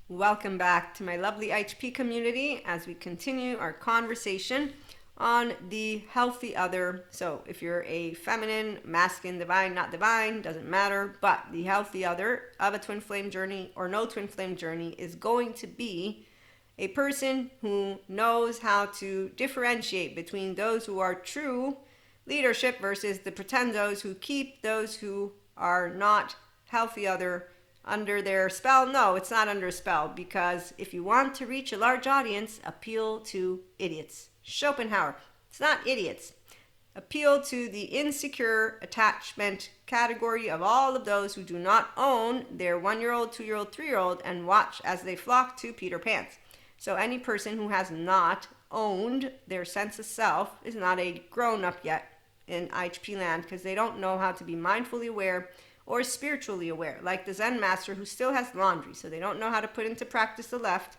Welcome back to my lovely HP community as we continue our conversation on the healthy other. So if you're a feminine, masculine, divine, not divine, doesn't matter, but the healthy other of a twin flame journey or no twin flame journey is going to be a person who knows how to differentiate between those who are true leadership versus the pretendos who keep those who are not healthy other under their spell. No, it's not under a spell, because if you want to reach a large audience, appeal to idiots. Schopenhauer. It's not idiots. Appeal to the insecure attachment category of all of those who do not own their 1-year-old, 2-year-old, 3-year-old, and watch as they flock to Peter Pants. So any person who has not owned their sense of self is not a grown-up yet in IHP land, because they don't know how to be mindfully aware or spiritually aware, like the Zen master who still has laundry. So they don't know how to put into practice the left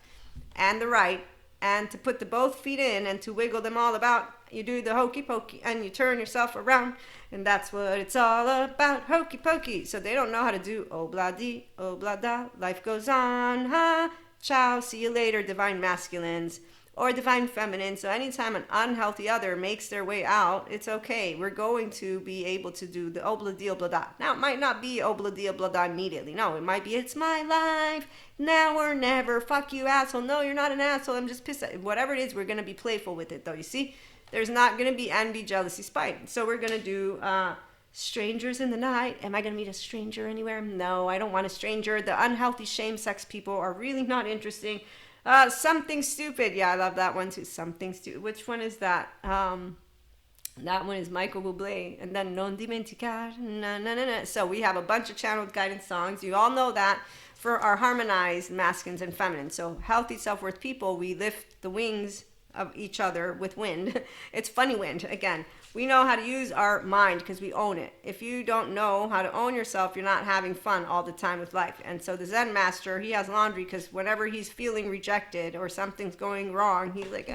and the right, and to put the both feet in and to wiggle them all about. You do the hokey pokey and you turn yourself around, and that's what it's all about, hokey pokey. So they don't know how to do obladi, oblada, life goes on, ha, ciao, see you later, divine masculines or divine feminine. So anytime an unhealthy other makes their way out, it's okay. We're going to be able to do the obladi oblada. Now, it might not be obladi oblada immediately. No, it might be, it's my life, now or never, fuck you, asshole. No, you're not an asshole, I'm just pissed at. Whatever it is, we're going to be playful with it, though. You see, there's not going to be envy, jealousy, spite. So we're going to do strangers in the night. Am I going to meet a stranger anywhere? No, I don't want a stranger. The unhealthy shame sex people are really not interesting. Something stupid. Yeah, I love that one too. Something stupid. Which one is that? That one is Michael Bublé. And then Non Dimenticar. Na, na, na, na. So we have a bunch of channeled guidance songs. You all know that for our harmonized masculines and feminines. So healthy self-worth people, we lift the wings of each other with wind. It's funny wind. Again, we know how to use our mind because we own it. If you don't know how to own yourself, you're not having fun all the time with life. And so the Zen master, he has laundry because whenever he's feeling rejected or something's going wrong, he's like,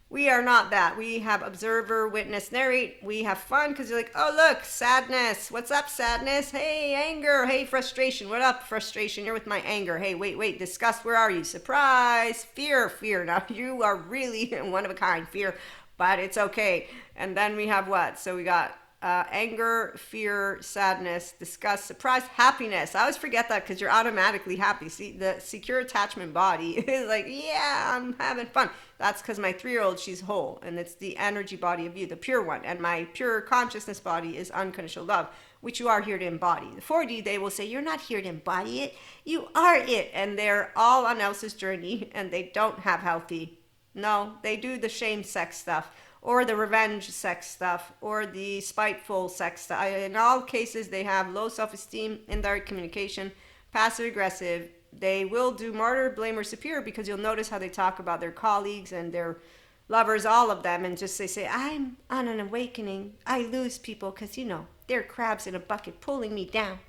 We are not that. We have observer, witness, narrate. We have fun because you're like, oh, look, sadness. What's up, sadness? Hey, anger. Hey, frustration. What up, frustration? You're with my anger. Hey, wait, disgust. Where are you? Surprise. Fear. Now, you are really one of a kind. Fear. But it's okay. And then we have what? So we got anger, fear, sadness, disgust, surprise, happiness. I always forget that because you're automatically happy. See, the secure attachment body is like, yeah, I'm having fun. That's because my 3-year-old, she's whole, and it's the energy body of you, the pure one. And my pure consciousness body is unconditional love, which you are here to embody. The 4D, they will say, you're not here to embody it. You are it. And they're all on Elsa's journey, and they don't have healthy. No, they do the shame sex stuff, or the revenge sex stuff, or the spiteful sex stuff. In all cases, they have low self-esteem, indirect communication, passive-aggressive. They will do martyr, blame, or superior, because you'll notice how they talk about their colleagues and their lovers, all of them, and just they say, I'm on an awakening. I lose people because, they're crabs in a bucket pulling me down.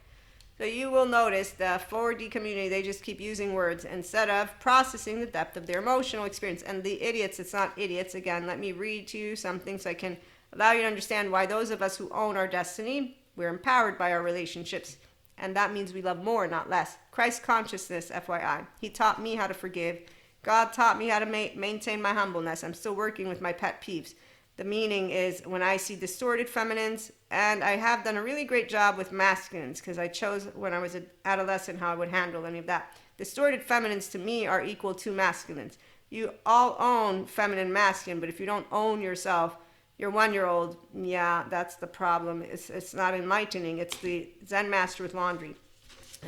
So you will notice the 4D community, they just keep using words instead of processing the depth of their emotional experience. And the idiots, it's not idiots. Again, let me read to you something so I can allow you to understand why those of us who own our destiny, we're empowered by our relationships. And that means we love more, not less. Christ consciousness, FYI. He taught me how to forgive. God taught me how to maintain my humbleness. I'm still working with my pet peeves. The meaning is when I see distorted feminines, and I have done a really great job with masculines because I chose when I was an adolescent how I would handle any of that. Distorted feminines to me are equal to masculines. You all own feminine, masculine, but if you don't own yourself, your 1-year-old, yeah, that's the problem. It's not enlightening. It's the Zen master with laundry.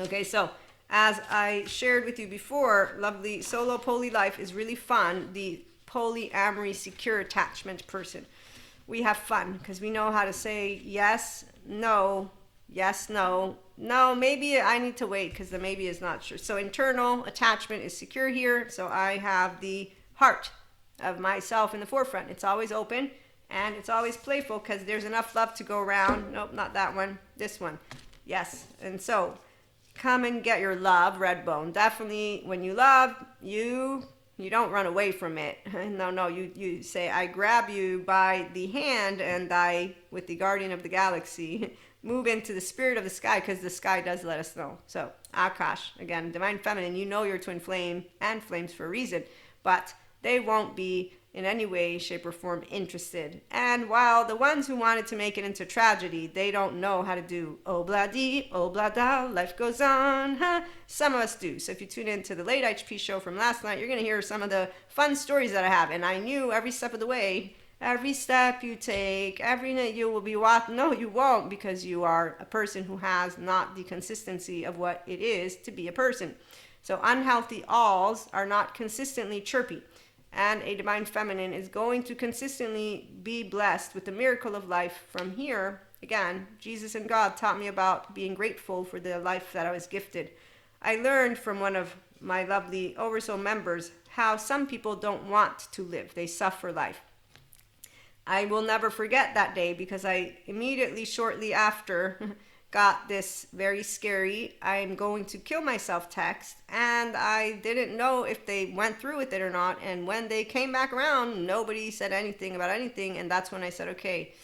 Okay, so as I shared with you before, lovely solo poly life is really fun. The polyamory secure attachment person, we have fun because we know how to say yes, no, maybe I need to wait because the maybe is not sure. So internal attachment is secure here. So I have the heart of myself in the forefront. It's always open and it's always playful because there's enough love to go around. Nope, not that one, this one. Yes. And so come and get your love, Redbone. Definitely when you love, you don't run away from it. No, you say, I grab you by the hand and I, with the guardian of the galaxy, move into the spirit of the sky, because the sky does let us know. So Akash, again, divine feminine, you know your twin flame and flames for a reason, but they won't be in any way, shape, or form interested. And while the ones who wanted to make it into tragedy, they don't know how to do obladi, oblada, life goes on, huh? Some of us do. So if you tune into the late HP show from last night, you're going to hear some of the fun stories that I have. And I knew every step of the way, every step you take, every night you will be walking. No, you won't, because you are a person who has not the consistency of what it is to be a person. So unhealthy alls are not consistently chirpy. And a divine feminine is going to consistently be blessed with the miracle of life from here. Again, Jesus and God taught me about being grateful for the life that I was gifted. I learned from one of my lovely Oversoul members how some people don't want to live. They suffer life. I will never forget that day, because I immediately, shortly after, got this very scary "I'm going to kill myself" text, and I didn't know if they went through with it or not. And when they came back around, nobody said anything about anything. And that's when I said, okay,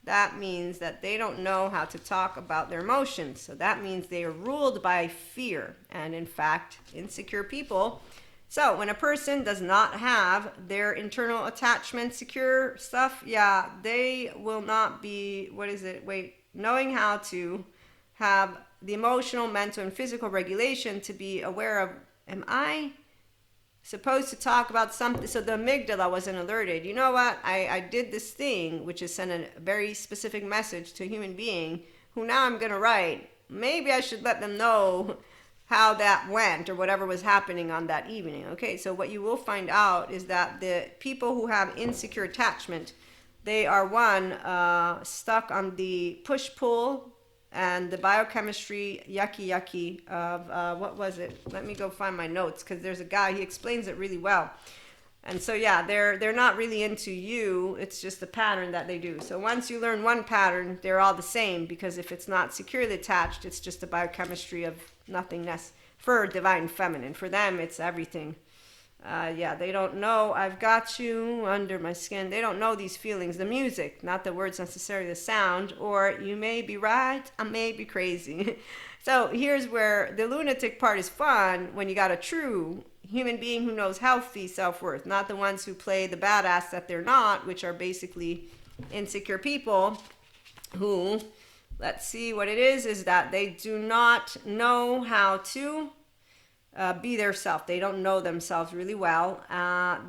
that means that they don't know how to talk about their emotions. So that means they are ruled by fear, and in fact, insecure people. So when a person does not have their internal attachment secure stuff, yeah, they will not be, knowing how to have the emotional, mental, and physical regulation to be aware of, am I supposed to talk about something? So the amygdala wasn't alerted. You know what? I did this thing, which is send a very specific message to a human being who now I'm going to write. Maybe I should let them know how that went, or whatever was happening on that evening. Okay, so what you will find out is that the people who have insecure attachment, they are stuck on the push-pull and the biochemistry yucky of what was it? Let me go find my notes, because there's a guy, he explains it really well. And so yeah, they're not really into you. It's just a pattern that they do. So once you learn one pattern, they're all the same, because if it's not securely attached, it's just a biochemistry of nothingness. For divine feminine, for them, it's everything. They don't know I've got you under my skin. They don't know these feelings, the music, not the words necessarily, the sound, or you may be right, I may be crazy. So here's where the lunatic part is fun, when you got a true human being who knows healthy self-worth, not the ones who play the badass that they're not, which are basically insecure people who, let's see what it is that they do not know how to be their self. They don't know themselves really well.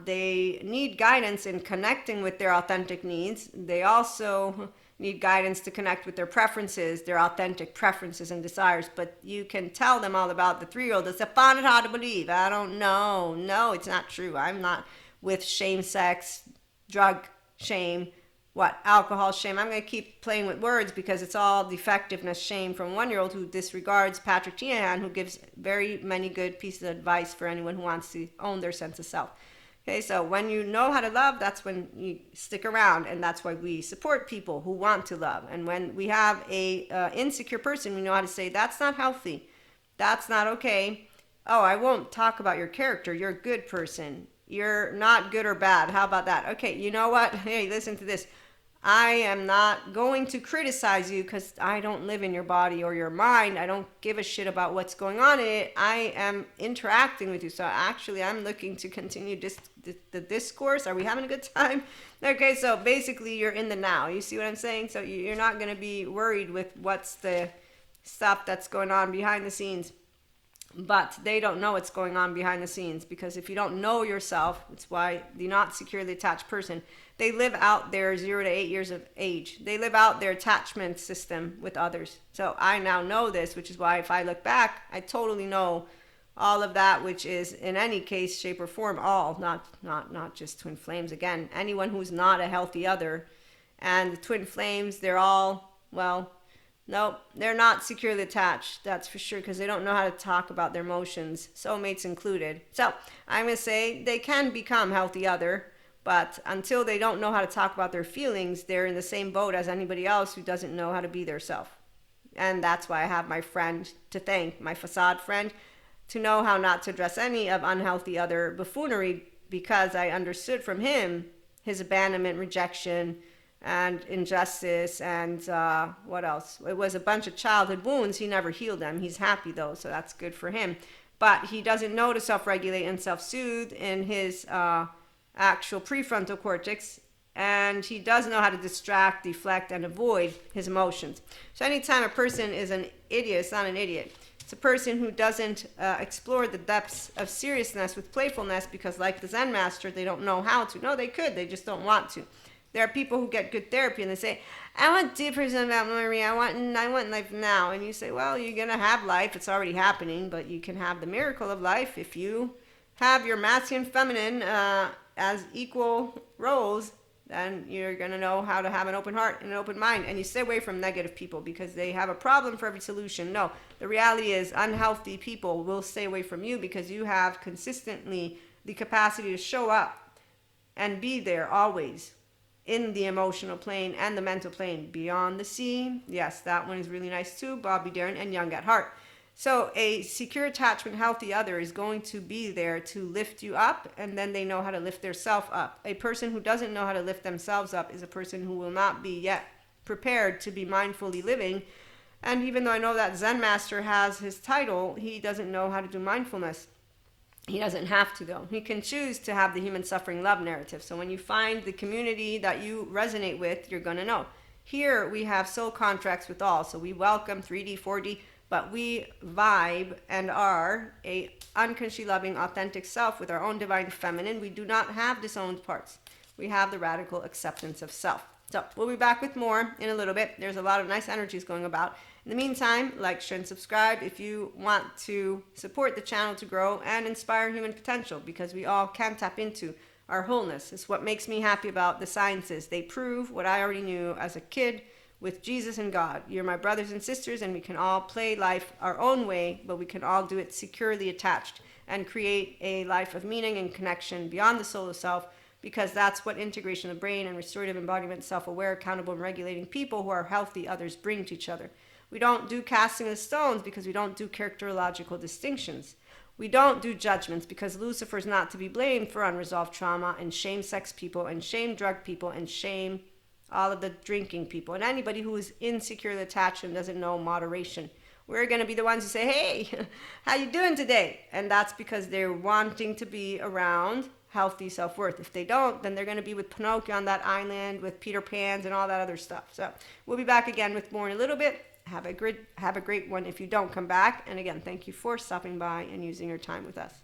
They need guidance in connecting with their authentic needs. They also need guidance to connect with their preferences, their authentic preferences and desires. But you can tell them all about the 3-year-old that's find it hard to believe. I don't know. No, it's not true. I'm not with shame, sex, drug shame, alcohol shame. I'm going to keep playing with words, because it's all defectiveness shame from 1-year-old who disregards Patrick Tiahan, who gives very many good pieces of advice for anyone who wants to own their sense of self. Okay, so when you know how to love, that's when you stick around, and that's why we support people who want to love. And when we have a insecure person, we know how to say, that's not healthy, that's not okay. Oh, I won't talk about your character. You're a good person. You're not good or bad. How about that? Okay, you know what? Hey, listen to this. I am not going to criticize you, because I don't live in your body or your mind. I don't give a shit about what's going on in it. I am interacting with you. So actually, I'm looking to continue the discourse. Are we having a good time? Okay, so basically, you're in the now. You see what I'm saying? So you're not going to be worried with what's the stuff that's going on behind the scenes. But they don't know what's going on behind the scenes, because if you don't know yourself, it's why the not securely attached person, they live out their 0 to 8 years of age. They live out their attachment system with others. So I now know this, which is why if I look back, I totally know all of that, which is in any case, shape, or form, all, not just twin flames. Again, anyone who's not a healthy other. And the twin flames, they're all, nope, they're not securely attached, that's for sure, because they don't know how to talk about their emotions, soulmates included. So I'm going to say they can become healthy other, but until they don't know how to talk about their feelings, they're in the same boat as anybody else who doesn't know how to be their self. And that's why I have my friend to thank, my facade friend, to know how not to address any of unhealthy other buffoonery, because I understood from him his abandonment, rejection, and injustice and what else? It was a bunch of childhood wounds. He never healed them. He's happy though, so that's good for him. But he doesn't know to self-regulate and self-soothe in his actual prefrontal cortex, and he does know how to distract, deflect, and avoid his emotions. So anytime a person is an idiot, it's not an idiot. It's a person who doesn't explore the depths of seriousness with playfulness because, like the Zen master, they don't know how to. No, they could. They just don't want to. There are people who get good therapy and they say, I want deeper about Maria. I want life now. And you say, well, you're going to have life. It's already happening, but you can have the miracle of life if you have your masculine and feminine as equal roles. Then you're going to know how to have an open heart and an open mind. And you stay away from negative people because they have a problem for every solution. No, the reality is unhealthy people will stay away from you because you have consistently the capacity to show up and be there always in the emotional plane and the mental plane. Beyond the sea. Yes, that one is really nice too. Bobby Darin and Young at Heart. So a secure attachment, healthy other is going to be there to lift you up, and then they know how to lift their self up. A person who doesn't know how to lift themselves up is a person who will not be yet prepared to be mindfully living. And even though I know that Zen Master has his title, he doesn't know how to do mindfulness. He doesn't have to though. He can choose to have the human suffering love narrative. So when you find the community that you resonate with, you're going to know. Here we have soul contracts with all. So we welcome 3D, 4D, but we vibe and are a unconsciously loving, authentic self with our own divine feminine. We do not have disowned parts. We have the radical acceptance of self. So we'll be back with more in a little bit. There's a lot of nice energies going about. In the meantime, like, share, and subscribe if you want to support the channel to grow and inspire human potential, because we all can tap into our wholeness. It's what makes me happy about the sciences. They prove what I already knew as a kid with Jesus and God. You're my brothers and sisters, and we can all play life our own way, but we can all do it securely attached and create a life of meaning and connection beyond the soul of self, because that's what integration of the brain and restorative embodiment, self-aware, accountable, and regulating people who are healthy others bring to each other. We don't do casting of stones because we don't do characterological distinctions. We don't do judgments because Lucifer is not to be blamed for unresolved trauma and shame sex people and shame drug people and shame all of the drinking people and anybody who is insecurely attached and doesn't know moderation. We're going to be the ones who say, hey, how you doing today? And that's because they're wanting to be around healthy self-worth. If they don't, then they're going to be with Pinocchio on that island with Peter Pans and all that other stuff. So we'll be back again with more in a little bit. Have a great one if you don't come back. And again, thank you for stopping by and using your time with us.